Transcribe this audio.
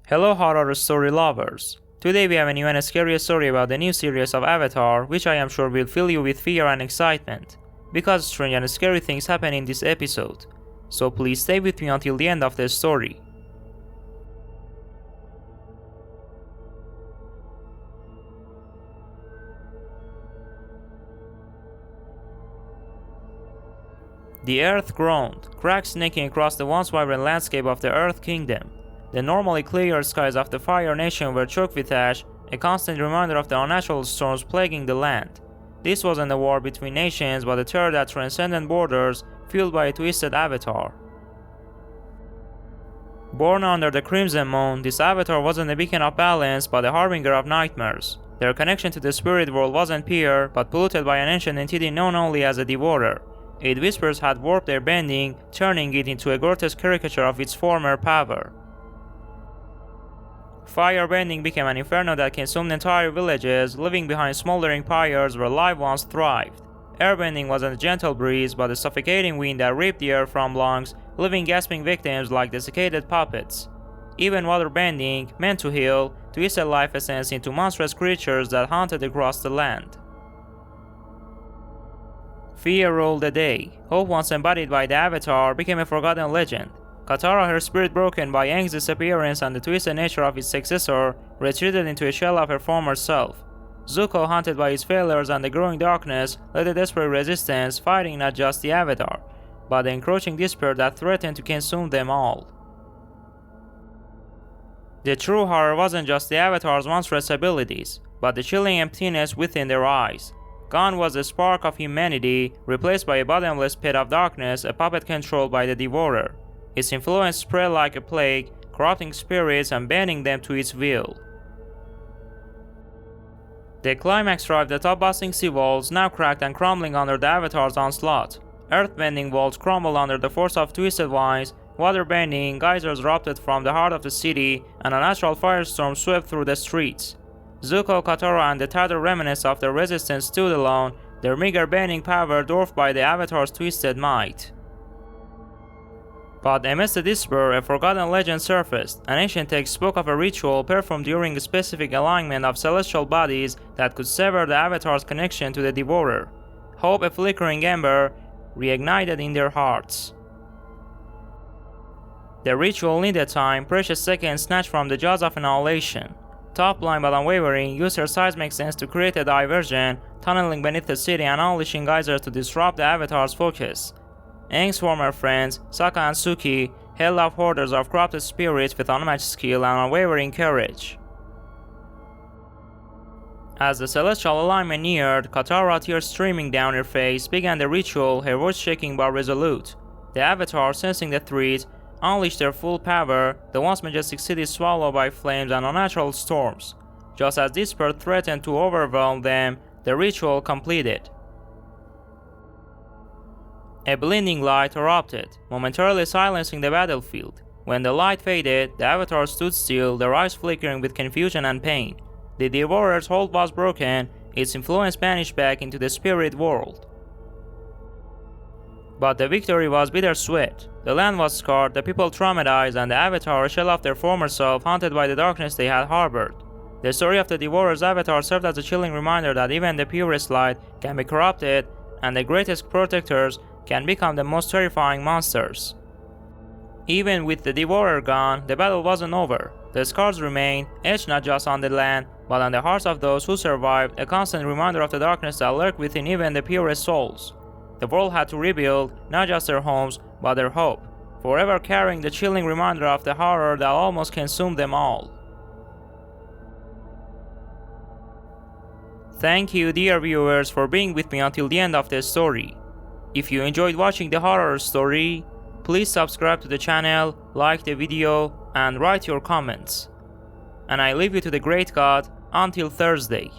Hello horror story lovers! Today we have a new and scary story about the new series of Avatar, which I am sure will fill you with fear and excitement, because strange and scary things happen in this episode. So please stay with me until the end of the story. The earth groaned, cracks snaking across the once vibrant landscape of the Earth Kingdom. The normally clear skies of the Fire Nation were choked with ash, a constant reminder of the unnatural storms plaguing the land. This wasn't a war between nations, but a terror that transcended borders, fueled by a twisted avatar. Born under the Crimson Moon, this avatar wasn't a beacon of balance, but a harbinger of nightmares. Their connection to the spirit world wasn't pure, but polluted by an ancient entity known only as a devourer. Its whispers had warped their bending, turning it into a grotesque caricature of its former power. Firebending became an inferno that consumed entire villages, leaving behind smoldering pyres where life once thrived. Airbending wasn't a gentle breeze, but a suffocating wind that ripped the air from lungs, leaving gasping victims like desiccated puppets. Even waterbending, meant to heal, twisted life essence into monstrous creatures that haunted across the land. Fear ruled the day. Hope, once embodied by the Avatar, became a forgotten legend. Katara, her spirit broken by Aang's disappearance and the twisted nature of his successor, retreated into a shell of her former self. Zuko, haunted by his failures and the growing darkness, led a desperate resistance, fighting not just the Avatar, but the encroaching despair that threatened to consume them all. The true horror wasn't just the Avatar's monstrous abilities, but the chilling emptiness within their eyes. Gone was the spark of humanity, replaced by a bottomless pit of darkness, a puppet controlled by the Devourer. Its influence spread like a plague, corrupting spirits and bending them to its will. The climax arrived atop busting sea walls, now cracked and crumbling under the Avatar's onslaught. Earth-bending walls crumbled under the force of twisted vines, water-bending geysers erupted from the heart of the city, and a natural firestorm swept through the streets. Zuko, Katara, and the tattered remnants of the resistance stood alone, their meager bending power dwarfed by the Avatar's twisted might. But amidst the despair, a forgotten legend surfaced. An ancient text spoke of a ritual performed during a specific alignment of celestial bodies that could sever the Avatar's connection to the Devourer. Hope, a flickering ember, reignited in their hearts. The ritual needed time, precious seconds snatched from the jaws of annihilation. Top-line but unwavering, used her seismic sense to create a diversion, tunneling beneath the city and unleashing geysers to disrupt the Avatar's focus. Aang's former friends, Sokka and Suki, held off hordes of corrupted spirits with unmatched skill and unwavering courage. As the celestial alignment neared, Katara, tears streaming down her face, began the ritual, her voice shaking but resolute. The Avatar, sensing the threat, unleashed their full power, the once majestic city swallowed by flames and unnatural storms. Just as despair threatened to overwhelm them, the ritual completed. A blinding light erupted, momentarily silencing the battlefield. When the light faded, the Avatar stood still, their eyes flickering with confusion and pain. The Devourer's hold was broken, its influence vanished back into the spirit world. But the victory was bittersweet. The land was scarred, the people traumatized, and the Avatar, a shell of their former self, haunted by the darkness they had harbored. The story of the Devourer's Avatar served as a chilling reminder that even the purest light can be corrupted, and the greatest protectors can become the most terrifying monsters. Even with the Devourer gone, the battle wasn't over. The scars remained, etched not just on the land, but on the hearts of those who survived, a constant reminder of the darkness that lurked within even the purest souls. The world had to rebuild, not just their homes, but their hope, forever carrying the chilling reminder of the horror that almost consumed them all. Thank you, dear viewers, for being with me until the end of this story. If you enjoyed watching the horror story, please subscribe to the channel, like the video, and write your comments. And I leave you to the great God until Thursday.